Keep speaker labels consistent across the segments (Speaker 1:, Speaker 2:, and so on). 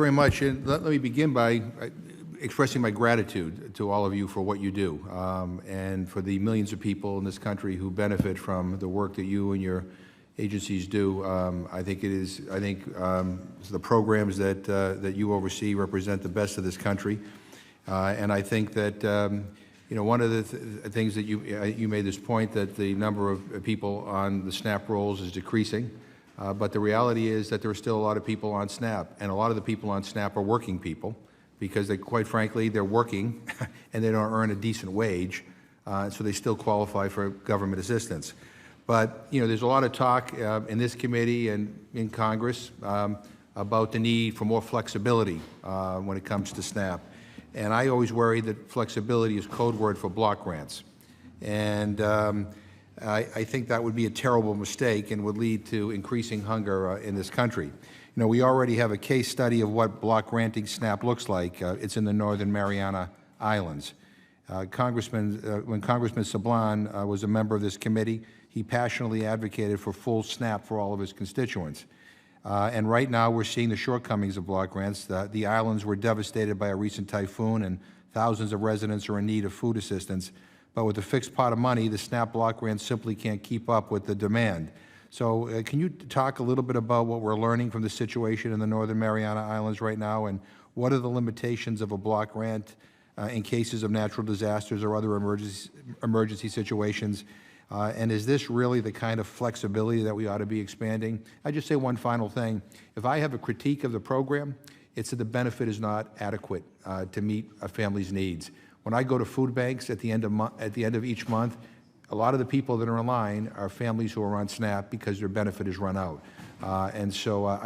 Speaker 1: very much. And let me begin by expressing my gratitude to all of you for what you do, and for the millions of people in this country who benefit from the work that you and your agencies do. I think the programs that you oversee represent the best of this country, and I think that one of the things that you made this point that the number of people on the SNAP rolls is decreasing, but the reality is that there are still a lot of people on SNAP, and a lot of the people on SNAP are working people, because they, quite frankly, they're working and they don't earn a decent wage, so they still qualify for government assistance. But there's a lot of talk in this committee and in Congress about the need for more flexibility when it comes to SNAP. And I always worry that flexibility is code word for block grants. And I think that would be a terrible mistake and would lead to increasing hunger in this country. We already have a case study of what block granting SNAP looks like. It's in the Northern Mariana Islands. When Congressman Sablan was a member of this committee, he passionately advocated for full SNAP for all of his constituents. And right now we're seeing the shortcomings of block grants. The islands were devastated by a recent typhoon, and thousands of residents are in need of food assistance. But with a fixed pot of money, the SNAP block grants simply can't keep up with the demand. So can you talk a little bit about what we're learning from the situation in the Northern Mariana Islands right now, and what are the limitations of a block grant in cases of natural disasters or other emergency situations? And is this really the kind of flexibility that we ought to be expanding? I just say one final thing. If I have a critique of the program, it's that the benefit is not adequate to meet a family's needs. When I go to food banks at the end of each month, a lot of the people that are in line are families who are on SNAP because their benefit has run out. And so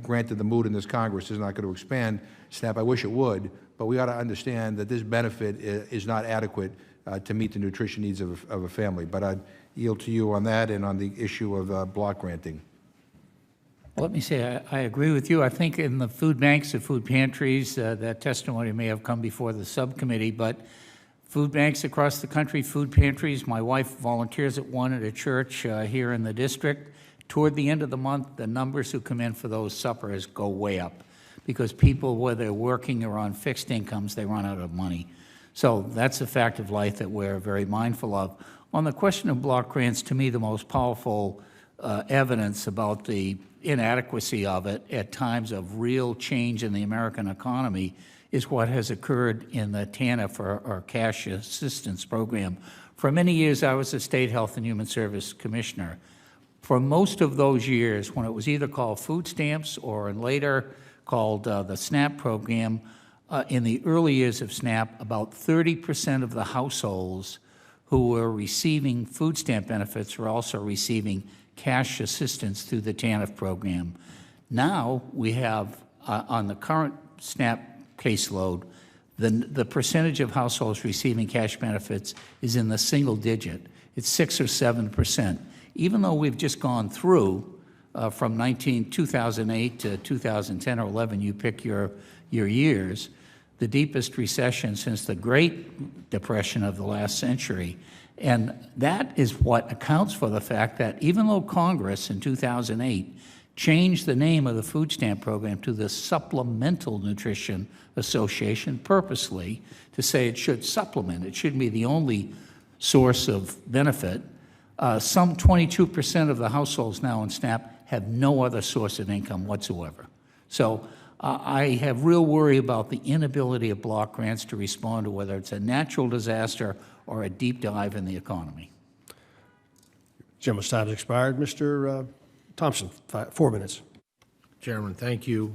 Speaker 1: granted, the mood in this Congress is not going to expand SNAP. I wish it would, but we ought to understand that this benefit is not adequate to meet the nutrition needs of a family. But I'd yield to you on that and on the issue of block granting.
Speaker 2: Well, let me say I agree with you. I think in the food banks and food pantries, that testimony may have come before the subcommittee, but food banks across the country, food pantries, my wife volunteers at one at a church here in the district. Toward the end of the month, the numbers who come in for those suppers go way up, because people, whether they're working or on fixed incomes, they run out of money. So that's a fact of life that we're very mindful of. On the question of block grants, to me, the most powerful evidence about the inadequacy of it at times of real change in the American economy is what has occurred in the TANF, or Cash Assistance Program. For many years, I was a State Health and Human Service Commissioner. For most of those years, when it was either called food stamps or later called the SNAP program, in the early years of SNAP, about 30% of the households who were receiving food stamp benefits were also receiving cash assistance through the TANF program. Now we have, on the current SNAP caseload, the percentage of households receiving cash benefits is in the single digit. It's 6 or 7%. Even though we've just gone through from 2008 to 2010 or 11, you pick your years, the deepest recession since the Great Depression of the last century. And that is what accounts for the fact that even though Congress in 2008 changed the name of the food stamp program to the Supplemental Nutrition Association purposely to say it should supplement, it shouldn't be the only source of benefit, some 22% of the households now in SNAP have no other source of income whatsoever. So I have real worry about the inability of block grants to respond to whether it's a natural disaster or a deep dive in the economy.
Speaker 3: Gentleman's time has expired. Mr. Thompson, 4 minutes.
Speaker 4: Chairman, thank you.